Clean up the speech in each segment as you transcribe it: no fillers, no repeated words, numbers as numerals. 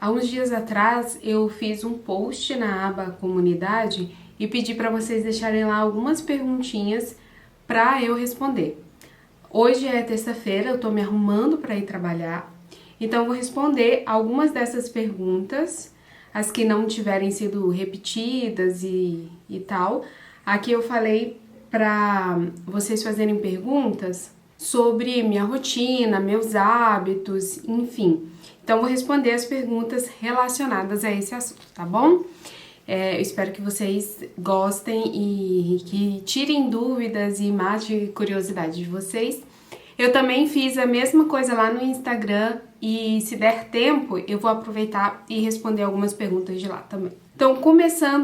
Há uns dias atrás eu fiz um post na aba comunidade e pedi para vocês deixarem lá algumas perguntinhas para eu responder. Hoje é terça-feira, eu tô me arrumando para ir trabalhar, então eu vou responder algumas dessas perguntas, as que não tiverem sido repetidas e tal. Aqui eu falei para vocês fazerem perguntas sobre minha rotina, meus hábitos, enfim. Então, vou responder as perguntas relacionadas a esse assunto, tá bom? Eu espero que vocês gostem e que tirem dúvidas e mate curiosidade de vocês. Eu também fiz a mesma coisa lá no Instagram e, se der tempo, eu vou aproveitar e responder algumas perguntas de lá também. Então, começar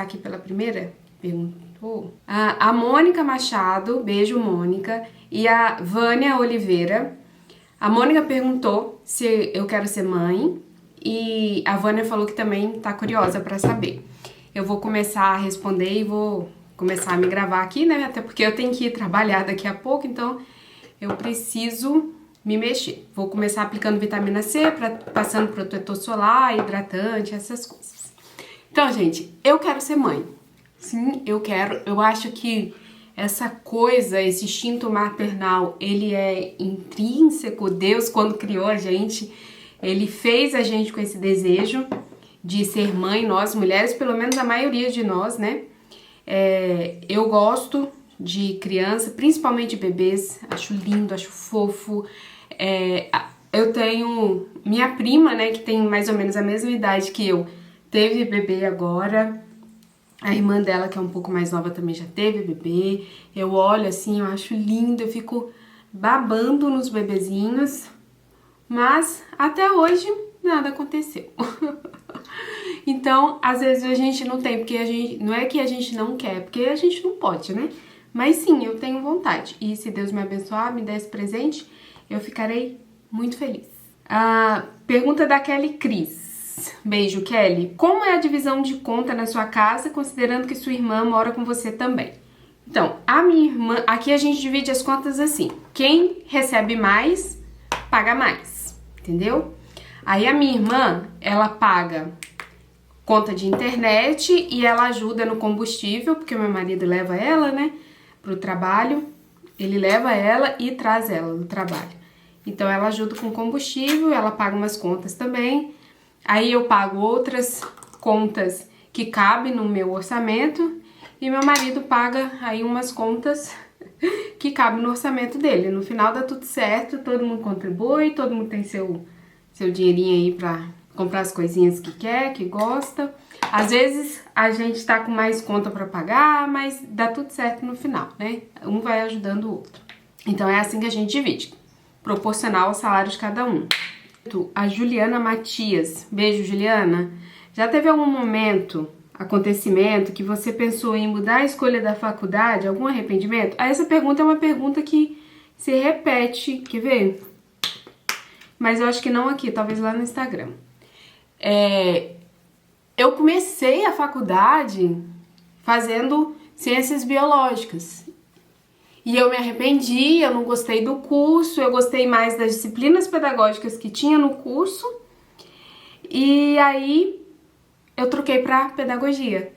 aqui pela primeira pergunta. A Mônica Machado, beijo Mônica, e a Vânia Oliveira. A Mônica perguntou se eu quero ser mãe e a Vânia falou que também tá curiosa para saber. Eu vou começar a responder e vou começar a me gravar aqui, né? Até porque eu tenho que ir trabalhar daqui a pouco, então eu preciso me mexer. Vou começar aplicando vitamina C, passando protetor solar, hidratante, essas coisas. Então, gente, eu quero ser mãe. Sim, eu quero. Eu acho que essa coisa, esse instinto maternal, ele é intrínseco. Deus, quando criou a gente, ele fez a gente com esse desejo de ser mãe, nós mulheres, pelo menos a maioria de nós, né? Eu gosto de criança, principalmente bebês, acho lindo, acho fofo. Eu tenho minha prima, né, que tem mais ou menos a mesma idade que eu, teve bebê agora. A irmã dela, que é um pouco mais nova, também já teve bebê. Eu olho assim, eu acho lindo, eu fico babando nos bebezinhos. Mas até hoje nada aconteceu. Então, às vezes a gente não tem, porque não é que a gente não quer, porque a gente não pode, né? Mas sim, eu tenho vontade. E se Deus me abençoar, me der esse presente, eu ficarei muito feliz. Pergunta da Kelly Cris. Beijo, Kelly. Como é a divisão de conta na sua casa, considerando que sua irmã mora com você também? Então, a minha irmã... Aqui a gente divide as contas assim. Quem recebe mais, paga mais. Entendeu? Aí a minha irmã, ela paga conta de internet e ela ajuda no combustível, porque o meu marido leva ela, né, pro trabalho. Ele leva ela e traz ela do trabalho. Então, ela ajuda com combustível, ela paga umas contas também. Aí eu pago outras contas que cabem no meu orçamento e meu marido paga aí umas contas que cabem no orçamento dele. No final dá tudo certo, todo mundo contribui, todo mundo tem seu dinheirinho aí pra comprar as coisinhas que quer, que gosta. Às vezes a gente tá com mais conta pra pagar, mas dá tudo certo no final, né? Um vai ajudando o outro. Então é assim que a gente divide, proporcional ao salário de cada um. A Juliana Matias, beijo Juliana. Já teve algum acontecimento que você pensou em mudar a escolha da faculdade, algum arrependimento? Essa pergunta é uma pergunta que se repete, quer ver? Mas eu acho que não aqui, talvez lá no Instagram. Eu comecei a faculdade fazendo ciências biológicas. E eu me arrependi, eu não gostei do curso, eu gostei mais das disciplinas pedagógicas que tinha no curso. E aí eu troquei para pedagogia.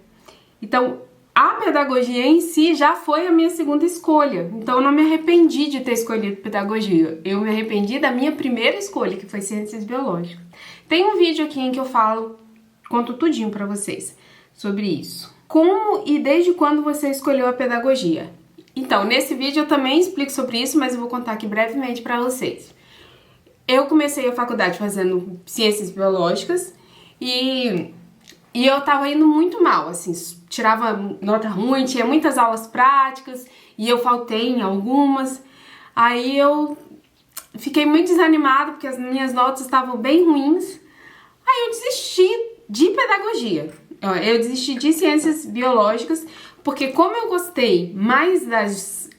Então, a pedagogia em si já foi a minha segunda escolha. Então, eu não me arrependi de ter escolhido pedagogia. Eu me arrependi da minha primeira escolha, que foi ciências biológicas. Tem um vídeo aqui em que eu conto tudinho para vocês sobre isso. Como e desde quando você escolheu a pedagogia? Então, nesse vídeo eu também explico sobre isso, mas eu vou contar aqui brevemente para vocês. Eu comecei a faculdade fazendo ciências biológicas e eu tava indo muito mal, assim, tirava nota ruim, tinha muitas aulas práticas e eu faltei em algumas. Aí eu fiquei muito desanimada porque as minhas notas estavam bem ruins. Aí eu desisti de pedagogia. Eu desisti de ciências biológicas porque, como eu gostei mais das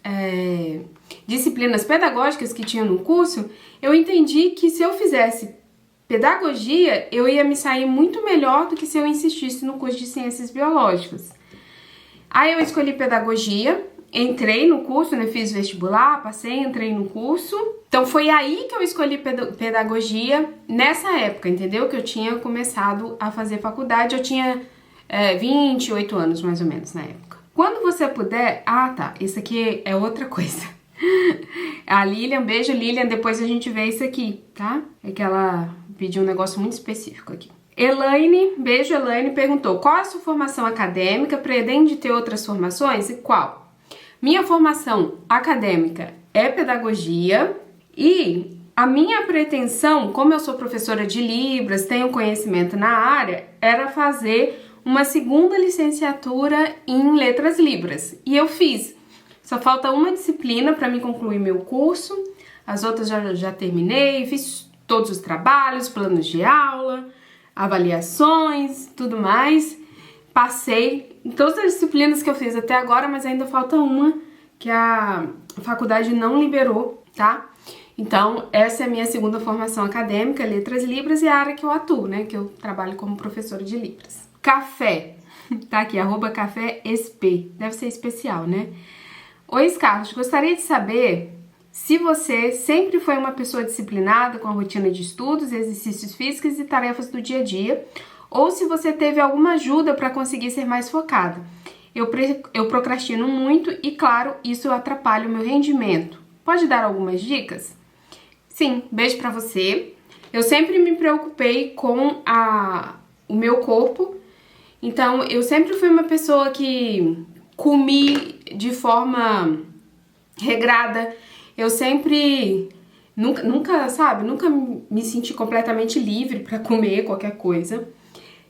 disciplinas pedagógicas que tinha no curso, eu entendi que se eu fizesse pedagogia, eu ia me sair muito melhor do que se eu insistisse no curso de ciências biológicas. Aí eu escolhi pedagogia entrei no curso, né? Fiz vestibular, passei, entrei no curso. Então foi aí que eu escolhi pedagogia, nessa época, entendeu? Que eu tinha começado a fazer faculdade, eu tinha 28 anos mais ou menos na época. Quando você puder... Ah, tá, isso aqui é outra coisa. A Lilian, beijo Lilian, depois a gente vê isso aqui, tá? É que ela pediu um negócio muito específico aqui. Elaine, beijo Elaine, perguntou: qual a sua formação acadêmica? Pretende ter outras formações? E qual? Minha formação acadêmica é pedagogia e a minha pretensão, como eu sou professora de Libras, tenho conhecimento na área, era fazer uma segunda licenciatura em Letras Libras. E eu fiz. Só falta uma disciplina para me concluir meu curso. As outras já terminei, fiz todos os trabalhos, planos de aula, avaliações, tudo mais. Passei em todas as disciplinas que eu fiz até agora, mas ainda falta uma que a faculdade não liberou, tá? Então, essa é a minha segunda formação acadêmica, Letras Libras, e a área que eu atuo, né? Que eu trabalho como professora de Libras. Café, tá aqui, @cafésp, deve ser especial, né? Oi, Scarlett, gostaria de saber se você sempre foi uma pessoa disciplinada com a rotina de estudos, exercícios físicos e tarefas do dia a dia, ou se você teve alguma ajuda para conseguir ser mais focada. Eu procrastino muito e, claro, isso atrapalha o meu rendimento. Pode dar algumas dicas? Sim, beijo pra você. Eu sempre me preocupei com o meu corpo, então eu sempre fui uma pessoa que comi de forma regrada. Eu sempre, nunca me senti completamente livre pra comer qualquer coisa.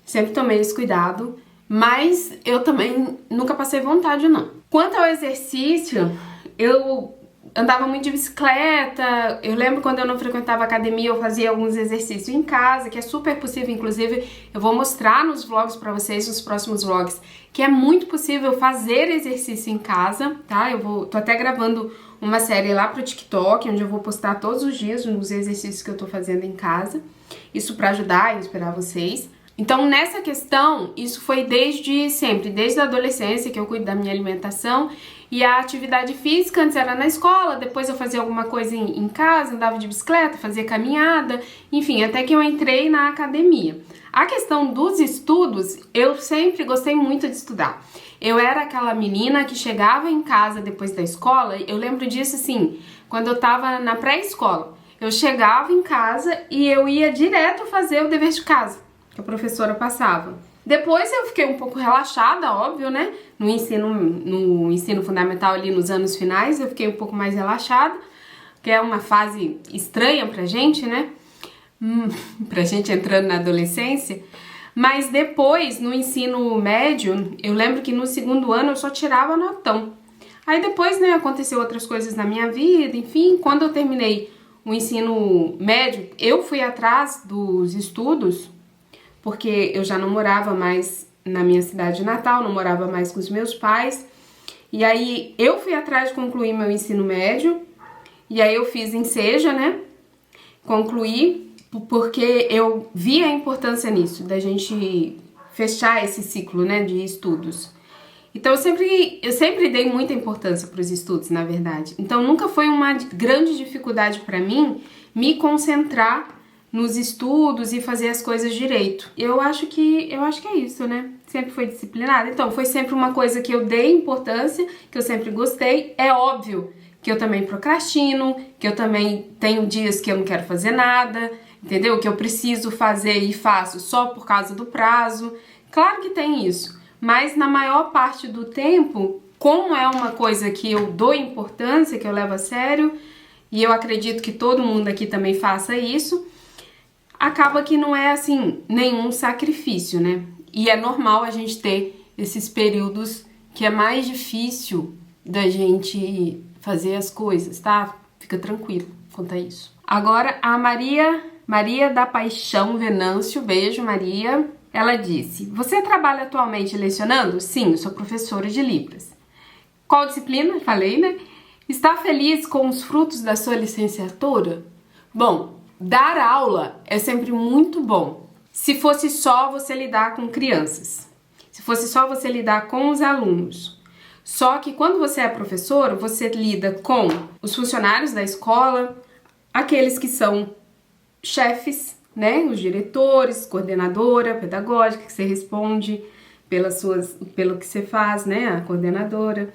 Sempre tomei esse cuidado, mas eu também nunca passei vontade, não. Quanto ao exercício, eu andava muito de bicicleta. Eu lembro quando eu não frequentava academia, eu fazia alguns exercícios em casa, que é super possível, inclusive eu vou mostrar nos vlogs pra vocês, nos próximos vlogs, que é muito possível fazer exercício em casa, tá? Tô até gravando uma série lá pro TikTok, onde eu vou postar todos os dias os exercícios que eu tô fazendo em casa, isso pra ajudar e inspirar vocês. Então, nessa questão, isso foi desde sempre, desde a adolescência que eu cuido da minha alimentação. E a atividade física antes era na escola, depois eu fazia alguma coisa em casa, andava de bicicleta, fazia caminhada, enfim, até que eu entrei na academia. A questão dos estudos, eu sempre gostei muito de estudar. Eu era aquela menina que chegava em casa depois da escola, eu lembro disso assim, quando eu tava na pré-escola. Eu chegava em casa e eu ia direto fazer o dever de casa que a professora passava. Depois eu fiquei um pouco relaxada, óbvio, né? No ensino fundamental ali nos anos finais, eu fiquei um pouco mais relaxada, que é uma fase estranha pra gente, né? Pra gente entrando na adolescência. Mas depois, no ensino médio, eu lembro que no segundo ano eu só tirava notão. Aí depois, né, aconteceu outras coisas na minha vida, enfim, quando eu terminei o ensino médio, eu fui atrás dos estudos, porque eu já não morava mais na minha cidade natal, não morava mais com os meus pais. E aí eu fui atrás de concluir meu ensino médio, e aí eu fiz Enseja, né? Concluí, porque eu vi a importância nisso, da gente fechar esse ciclo, né, de estudos. Então eu sempre dei muita importância para os estudos, na verdade. Então nunca foi uma grande dificuldade para mim me concentrar nos estudos e fazer as coisas direito. Eu acho que é isso, né? Sempre foi disciplinada. Então, foi sempre uma coisa que eu dei importância, que eu sempre gostei. É óbvio que eu também procrastino, que eu também tenho dias que eu não quero fazer nada, entendeu? Que eu preciso fazer e faço só por causa do prazo. Claro que tem isso, mas na maior parte do tempo, como é uma coisa que eu dou importância, que eu levo a sério, e eu acredito que todo mundo aqui também faça isso, acaba que não é, assim, nenhum sacrifício, né? E é normal a gente ter esses períodos que é mais difícil da gente fazer as coisas, tá? Fica tranquilo quanto a isso. Agora, a Maria da Paixão Venâncio, beijo, Maria. Ela disse: você trabalha atualmente lecionando? Sim, eu sou professora de Libras. Qual disciplina? Falei, né? Está feliz com os frutos da sua licenciatura? Bom, dar aula é sempre muito bom. Se fosse só você lidar com crianças, se fosse só você lidar com os alunos. Só que quando você é professor, você lida com os funcionários da escola, aqueles que são chefes, né? Os diretores, coordenadora pedagógica, que você responde pelo que você faz, né? A coordenadora.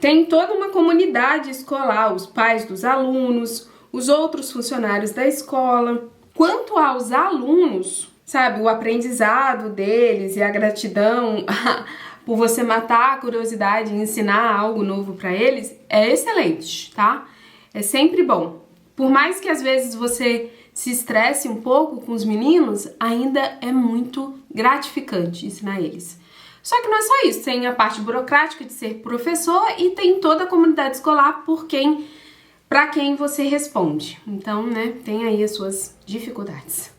Tem toda uma comunidade escolar, os pais dos alunos, os outros funcionários da escola. Quanto aos alunos, sabe, o aprendizado deles e a gratidão por você matar a curiosidade e ensinar algo novo para eles é excelente, tá? É sempre bom. Por mais que às vezes você se estresse um pouco com os meninos, ainda é muito gratificante ensinar eles. Só que não é só isso, tem a parte burocrática de ser professor e tem toda a comunidade escolar para quem você responde. Então, né, tem aí as suas dificuldades.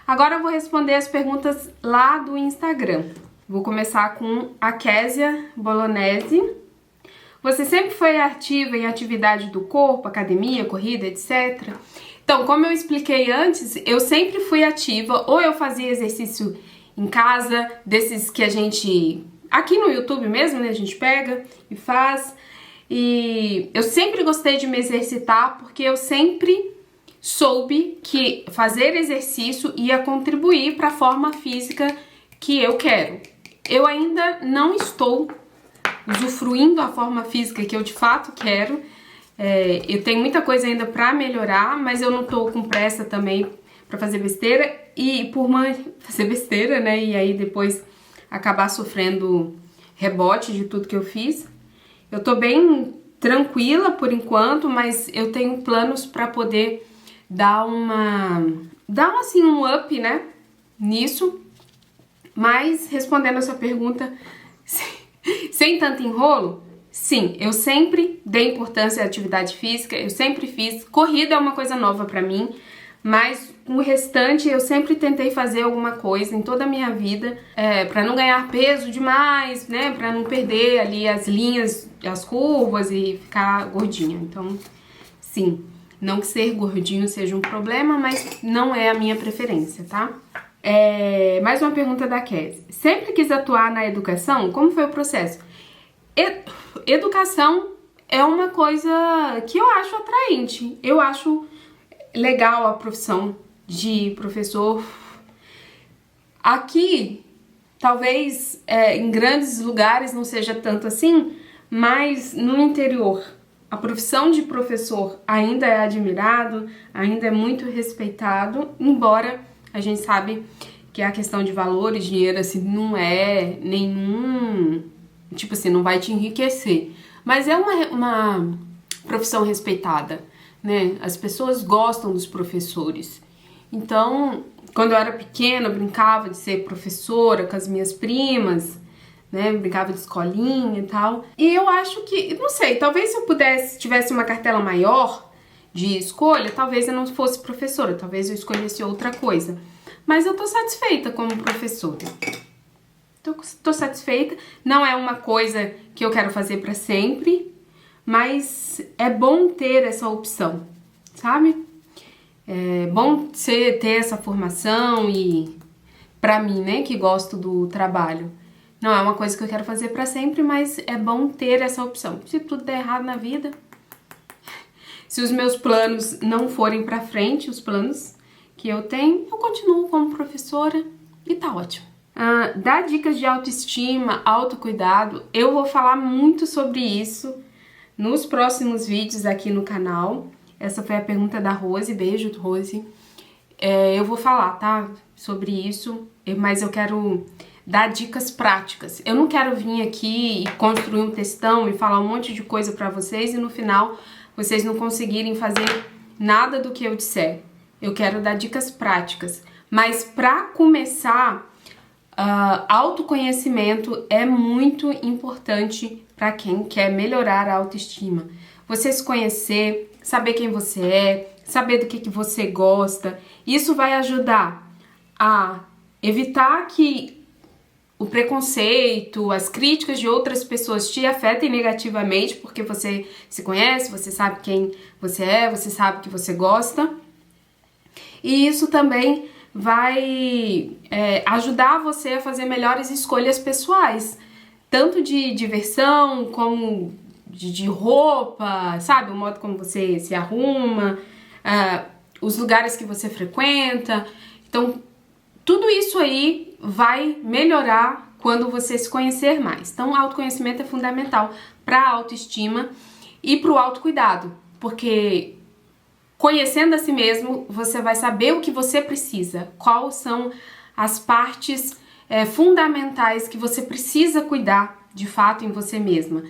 Agora eu vou responder as perguntas lá do Instagram. Vou começar com a Késia Bolognese. Você sempre foi ativa em atividade do corpo, academia, corrida, etc? Então, como eu expliquei antes, eu sempre fui ativa, ou eu fazia exercício em casa, desses que a gente, aqui no YouTube mesmo, né, a gente pega e faz. E eu sempre gostei de me exercitar, porque eu sempre soube que fazer exercício ia contribuir para a forma física que eu quero. Eu ainda não estou usufruindo a forma física que eu de fato quero. Eu tenho muita coisa ainda para melhorar, mas eu não tô com pressa também para fazer besteira e fazer besteira, né? E aí depois acabar sofrendo rebote de tudo que eu fiz. Eu tô bem tranquila por enquanto, mas eu tenho planos para poder dar assim um up, né? Nisso. Mas respondendo a sua pergunta, sem tanto enrolo, sim, eu sempre dei importância à atividade física, eu sempre fiz. Corrida é uma coisa nova pra mim, mas o restante eu sempre tentei fazer alguma coisa em toda a minha vida, pra não ganhar peso demais, né, pra não perder ali as linhas, as curvas e ficar gordinha. Então, sim, não que ser gordinho seja um problema, mas não é a minha preferência, tá? Mais uma pergunta da Kézia. Sempre quis atuar na educação? Como foi o processo? Educação é uma coisa que eu acho atraente. Eu acho legal a profissão de professor. Aqui, talvez em grandes lugares não seja tanto assim, mas no interior, a profissão de professor ainda é admirado, ainda é muito respeitado, embora a gente sabe que a questão de valores, dinheiro, assim, não é nenhum... Tipo assim, não vai te enriquecer. Mas é uma profissão respeitada, né? As pessoas gostam dos professores. Então, quando eu era pequena, eu brincava de ser professora com as minhas primas, né? Brincava de escolinha e tal. E eu acho que, não sei, talvez se eu tivesse uma cartela maior de escolha, talvez eu não fosse professora, talvez eu escolhesse outra coisa. Mas eu tô satisfeita como professora. Tô satisfeita. Não é uma coisa que eu quero fazer pra sempre, mas é bom ter essa opção, sabe? É bom ter essa formação e pra mim, né, que gosto do trabalho. Não é uma coisa que eu quero fazer pra sempre, mas é bom ter essa opção. Se tudo der errado na vida, se os meus planos não forem pra frente, os planos que eu tenho, eu continuo como professora e tá ótimo. Dá dicas de autoestima, autocuidado. Eu vou falar muito sobre isso nos próximos vídeos aqui no canal. Essa foi a pergunta da Rose. Beijo, Rose. Eu vou falar, tá? Sobre isso, mas eu quero dar dicas práticas. Eu não quero vir aqui e construir um textão e falar um monte de coisa pra vocês e no final vocês não conseguirem fazer nada do que eu disser. Eu quero dar dicas práticas. Mas pra começar... autoconhecimento é muito importante para quem quer melhorar a autoestima. Você se conhecer, saber quem você é, saber do que você gosta. Isso vai ajudar a evitar que o preconceito, as críticas de outras pessoas te afetem negativamente, porque você se conhece, você sabe quem você é, você sabe o que você gosta. E isso também vai ajudar você a fazer melhores escolhas pessoais, tanto de diversão como de roupa, sabe? O modo como você se arruma, os lugares que você frequenta. Então, tudo isso aí vai melhorar quando você se conhecer mais. Então, autoconhecimento é fundamental para a autoestima e para o autocuidado, porque conhecendo a si mesmo, você vai saber o que você precisa, quais são as partes fundamentais que você precisa cuidar de fato em você mesma.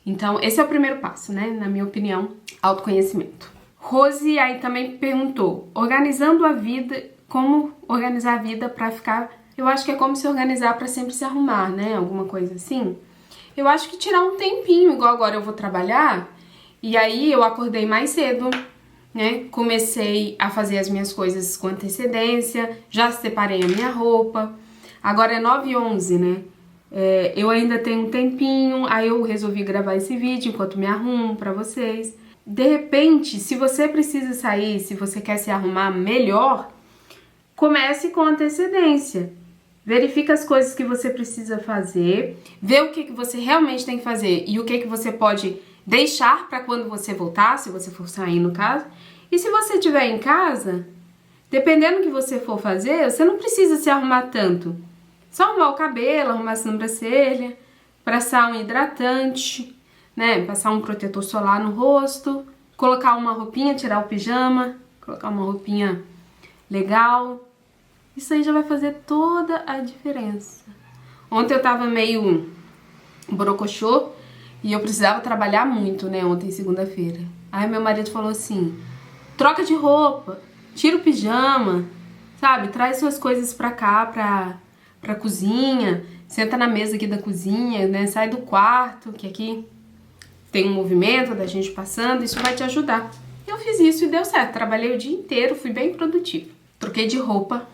Então, esse é o primeiro passo, né? Na minha opinião, autoconhecimento. Rose aí também perguntou, organizando a vida, como organizar a vida pra ficar... Eu acho que é como se organizar pra sempre se arrumar, né? Alguma coisa assim. Eu acho que tirar um tempinho, igual agora eu vou trabalhar, e aí eu acordei mais cedo, né? Comecei a fazer as minhas coisas com antecedência, já separei a minha roupa. Agora é 9h11, né? Eu ainda tenho um tempinho, aí eu resolvi gravar esse vídeo enquanto me arrumo pra vocês. De repente, se você precisa sair, se você quer se arrumar melhor, comece com antecedência. Verifica as coisas que você precisa fazer, vê o que você realmente tem que fazer e o que você pode deixar para quando você voltar, se você for sair no caso. E se você estiver em casa, dependendo do que você for fazer, você não precisa se arrumar tanto. Só arrumar o cabelo, arrumar a sobrancelha, passar um hidratante, né? Passar um protetor solar no rosto, colocar uma roupinha, tirar o pijama, colocar uma roupinha legal. Isso aí já vai fazer toda a diferença. Ontem eu tava meio borocochô e eu precisava trabalhar muito, né? Ontem, segunda-feira. Aí meu marido falou assim, troca de roupa, tira o pijama, sabe? Traz suas coisas pra cá, pra cozinha, senta na mesa aqui da cozinha, né? Sai do quarto, que aqui tem um movimento da gente passando, isso vai te ajudar. Eu fiz isso e deu certo, trabalhei o dia inteiro, fui bem produtiva. Troquei de roupa,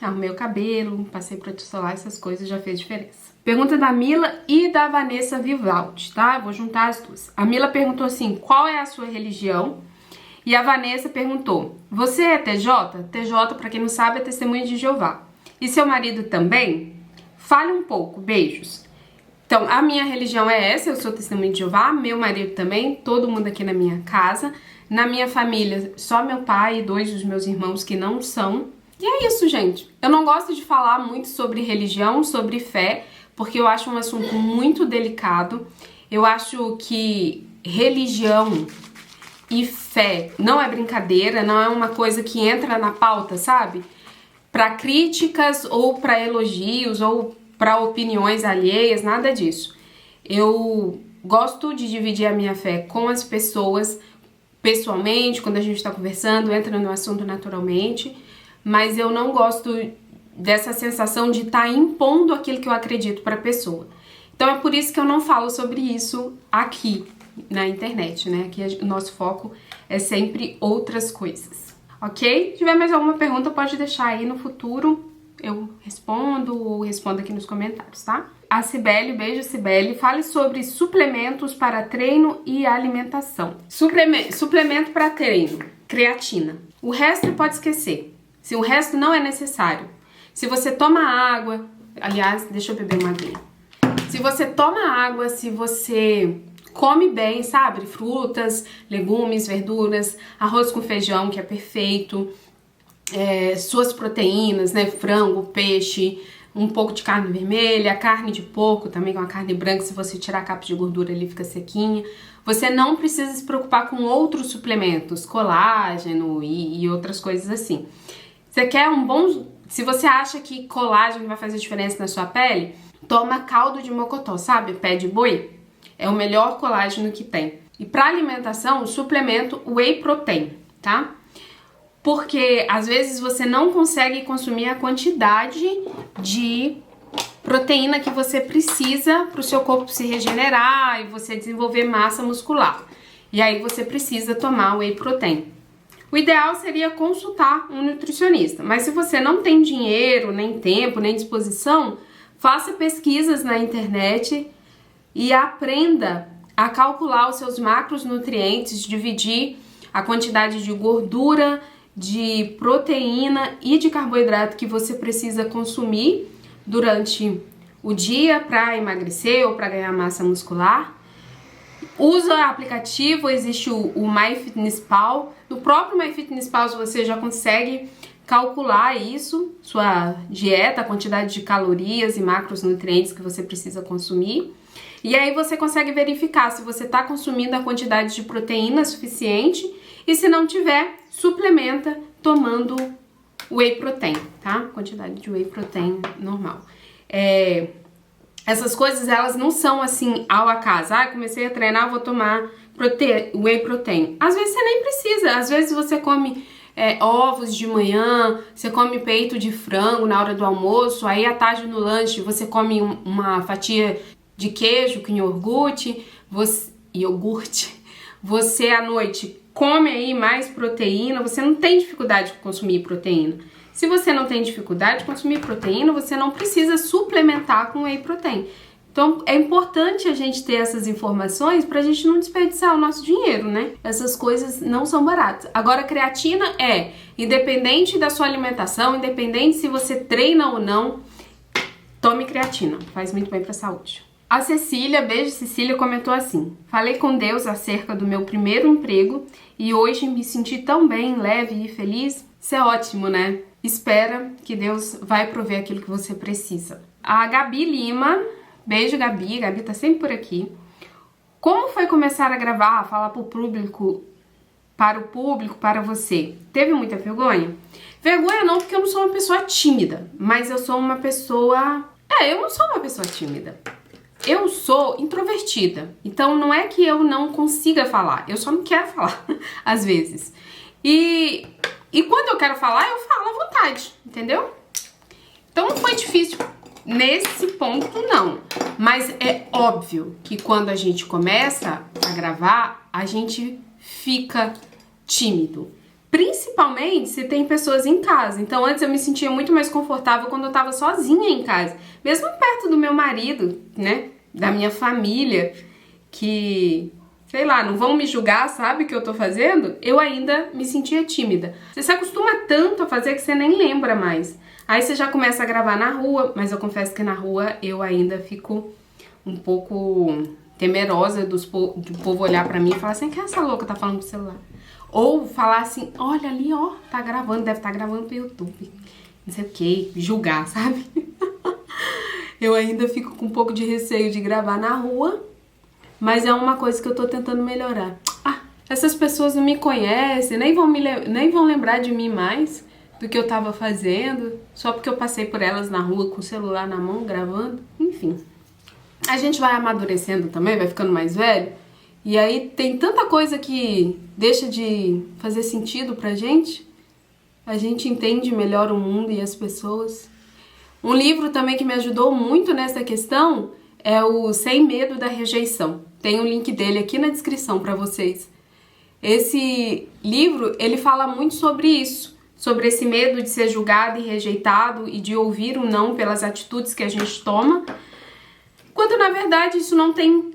arrumei o cabelo, passei protetor solar, essas coisas já fez diferença. Pergunta da Mila e da Vanessa Vivaldi, tá? Vou juntar as duas. A Mila perguntou assim, qual é a sua religião? E a Vanessa perguntou, você é TJ? TJ, pra quem não sabe, é Testemunha de Jeová. E seu marido também? Fale um pouco, beijos. Então, a minha religião é essa, eu sou Testemunha de Jeová, meu marido também, todo mundo aqui na minha casa. Na minha família, só meu pai e 2 dos meus irmãos que não são. E é isso, gente. Eu não gosto de falar muito sobre religião, sobre fé, porque eu acho um assunto muito delicado. Eu acho que religião e fé não é brincadeira, não é uma coisa que entra na pauta, sabe? Para críticas ou para elogios ou para opiniões alheias, nada disso. Eu gosto de dividir a minha fé com as pessoas pessoalmente, quando a gente está conversando, entra no assunto naturalmente, mas eu não gosto dessa sensação de estar impondo aquilo que eu acredito para a pessoa. Então é por isso que eu não falo sobre isso aqui na internet, né? Aqui o nosso foco é sempre outras coisas. Ok? Se tiver mais alguma pergunta, pode deixar aí no futuro, eu respondo ou respondo aqui nos comentários, tá? A Cibele, beijo Cibele, fale sobre suplementos para treino e alimentação. Suplemento para treino, creatina. O resto pode esquecer, se o resto não é necessário. Se você toma água, aliás, deixa eu beber uma aguinha. Se você toma água, se você come bem, sabe? Frutas, legumes, verduras, arroz com feijão, que é perfeito, suas proteínas, né? Frango, peixe, um pouco de carne vermelha, carne de porco também, que é uma carne branca, se você tirar a capa de gordura ele fica sequinha. Você não precisa se preocupar com outros suplementos, colágeno e outras coisas assim. Você quer um bom... Se você acha que colágeno vai fazer diferença na sua pele, toma caldo de mocotó, sabe? Pé de boi. É o melhor colágeno que tem. E para alimentação, o suplemento whey protein, tá? Porque às vezes você não consegue consumir a quantidade de proteína que você precisa para o seu corpo se regenerar e você desenvolver massa muscular. E aí você precisa tomar whey protein. O ideal seria consultar um nutricionista, mas se você não tem dinheiro, nem tempo, nem disposição, faça pesquisas na internet e aprenda a calcular os seus macronutrientes, dividir a quantidade de gordura, de proteína e de carboidrato que você precisa consumir durante o dia para emagrecer ou para ganhar massa muscular. Usa aplicativo, existe o MyFitnessPal. No próprio MyFitnessPal você já consegue calcular isso, sua dieta, a quantidade de calorias e macronutrientes que você precisa consumir. E aí você consegue verificar se você está consumindo a quantidade de proteína suficiente e se não tiver, suplementa tomando whey protein, tá? Quantidade de whey protein normal. Essas coisas, elas não são assim ao acaso. Comecei a treinar, vou tomar whey protein. Às vezes você nem precisa, às vezes você come ovos de manhã, você come peito de frango na hora do almoço, aí à tarde no lanche você come uma fatia de queijo com iogurte, você à noite come aí mais proteína, você não tem dificuldade de consumir proteína. Se você não tem dificuldade de consumir proteína, você não precisa suplementar com whey protein. Então é importante a gente ter essas informações pra gente não desperdiçar o nosso dinheiro, né? Essas coisas não são baratas. Agora, creatina independente da sua alimentação, independente se você treina ou não, tome creatina, faz muito bem pra saúde. A Cecília, beijo Cecília, comentou assim: falei com Deus acerca do meu primeiro emprego e hoje me senti tão bem, leve e feliz. Isso é ótimo, né? Espera que Deus vai prover aquilo que você precisa. A Gabi Lima, beijo Gabi, Gabi tá sempre por aqui. Como foi começar a gravar, falar para o público, para você? Teve muita vergonha? Vergonha não, porque eu não sou uma pessoa tímida, mas eu sou uma pessoa... eu não sou uma pessoa tímida. Eu sou introvertida, então não é que eu não consiga falar, eu só não quero falar, às vezes. E quando eu quero falar, eu falo à vontade, entendeu? Então não foi difícil nesse ponto, não. Mas é óbvio que quando a gente começa a gravar, a gente fica tímido. Principalmente se tem pessoas em casa. Então antes eu me sentia muito mais confortável quando eu tava sozinha em casa. Mesmo perto do meu marido, né? Da minha família, que... sei lá, não vão me julgar, sabe o que eu tô fazendo? Eu ainda me sentia tímida. Você se acostuma tanto a fazer que você nem lembra mais. Aí você já começa a gravar na rua, mas eu confesso que na rua eu ainda fico um pouco temerosa do povo olhar pra mim e falar assim: que essa louca tá falando pro celular? Ou falar assim: olha ali, ó, tá gravando, deve estar gravando pro YouTube. Não sei o que, julgar, sabe? Eu ainda fico com um pouco de receio de gravar na rua, mas é uma coisa que eu tô tentando melhorar. Essas pessoas não me conhecem, nem vão lembrar de mim mais do que eu tava fazendo, só porque eu passei por elas na rua com o celular na mão, gravando. Enfim, a gente vai amadurecendo também, vai ficando mais velho, e aí tem tanta coisa que deixa de fazer sentido pra gente, a gente entende melhor o mundo e as pessoas. Um livro também que me ajudou muito nessa questão é o Sem Medo da Rejeição. Tem o link dele aqui na descrição para vocês. Esse livro, ele fala muito sobre isso, sobre esse medo de ser julgado e rejeitado e de ouvir o não pelas atitudes que a gente toma, quando na verdade isso não tem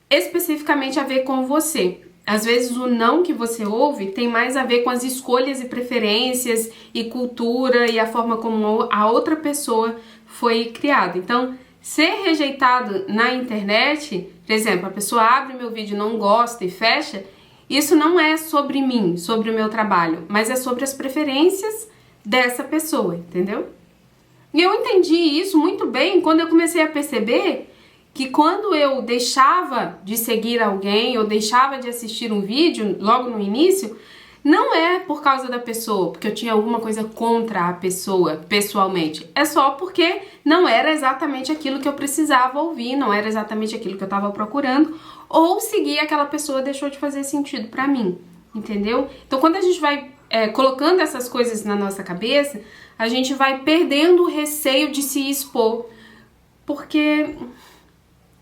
especificamente a ver com você. Às vezes o não que você ouve tem mais a ver com as escolhas e preferências e cultura e a forma como a outra pessoa foi criada. Então, ser rejeitado na internet, por exemplo, a pessoa abre meu vídeo, não gosta e fecha, isso não é sobre mim, sobre o meu trabalho, mas é sobre as preferências dessa pessoa, entendeu? E eu entendi isso muito bem quando eu comecei a perceber que quando eu deixava de seguir alguém ou deixava de assistir um vídeo logo no início, não é por causa da pessoa, porque eu tinha alguma coisa contra a pessoa pessoalmente. É só porque não era exatamente aquilo que eu precisava ouvir, não era exatamente aquilo que eu estava procurando, ou seguir aquela pessoa deixou de fazer sentido pra mim, entendeu? Então quando a gente vai colocando essas coisas na nossa cabeça, a gente vai perdendo o receio de se expor, porque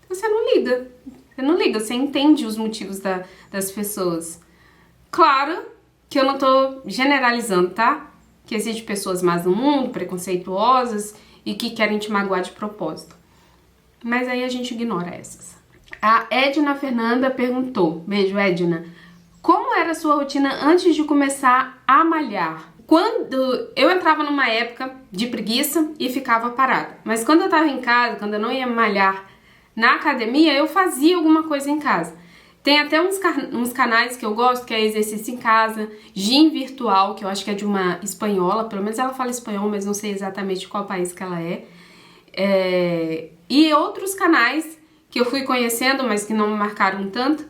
você não liga, você entende os motivos das pessoas. Claro que eu não tô generalizando, tá? Que existem pessoas más no mundo, preconceituosas e que querem te magoar de propósito. Mas aí a gente ignora essas. A Edna Fernanda perguntou, beijo Edna, como era a sua rotina antes de começar a malhar? Quando eu entrava numa época de preguiça e ficava parada, mas quando eu tava em casa, quando eu não ia malhar na academia, eu fazia alguma coisa em casa. Tem até uns canais que eu gosto, que é Exercício em Casa, Gym Virtual, que eu acho que é de uma espanhola, pelo menos ela fala espanhol, mas não sei exatamente qual país que ela é. E outros canais que eu fui conhecendo, mas que não me marcaram tanto,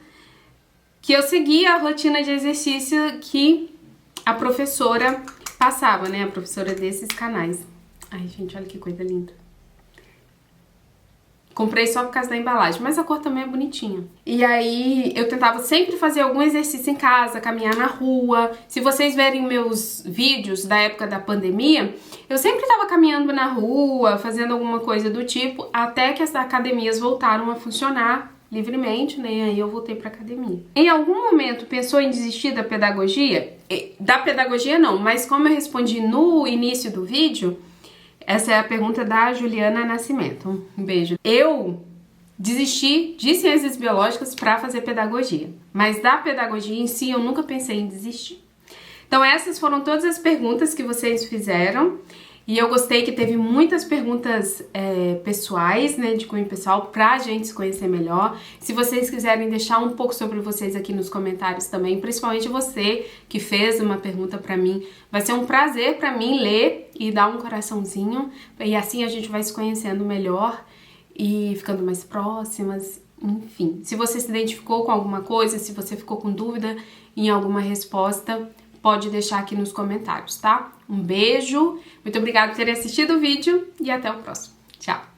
que eu seguia a rotina de exercício que a professora passava, né? A professora desses canais. Ai, gente, olha que coisa linda. Comprei só por causa da embalagem, mas a cor também é bonitinha. E aí eu tentava sempre fazer algum exercício em casa, caminhar na rua. Se vocês verem meus vídeos da época da pandemia, eu sempre tava caminhando na rua, fazendo alguma coisa do tipo, até que as academias voltaram a funcionar livremente, né? E aí eu voltei pra academia. Em algum momento pensou em desistir da pedagogia? Da pedagogia não, mas como eu respondi no início do vídeo, essa é a pergunta da Juliana Nascimento. Um beijo. Eu desisti de ciências biológicas para fazer pedagogia, mas da pedagogia em si eu nunca pensei em desistir. Então essas foram todas as perguntas que vocês fizeram. E eu gostei que teve muitas perguntas pessoais, né, de cunho pessoal, pra gente se conhecer melhor. Se vocês quiserem deixar um pouco sobre vocês aqui nos comentários também, principalmente você que fez uma pergunta pra mim, vai ser um prazer pra mim ler e dar um coraçãozinho, e assim a gente vai se conhecendo melhor e ficando mais próximas, enfim. Se você se identificou com alguma coisa, se você ficou com dúvida em alguma resposta, pode deixar aqui nos comentários, tá? Um beijo, muito obrigada por terem assistido o vídeo e até o próximo. Tchau!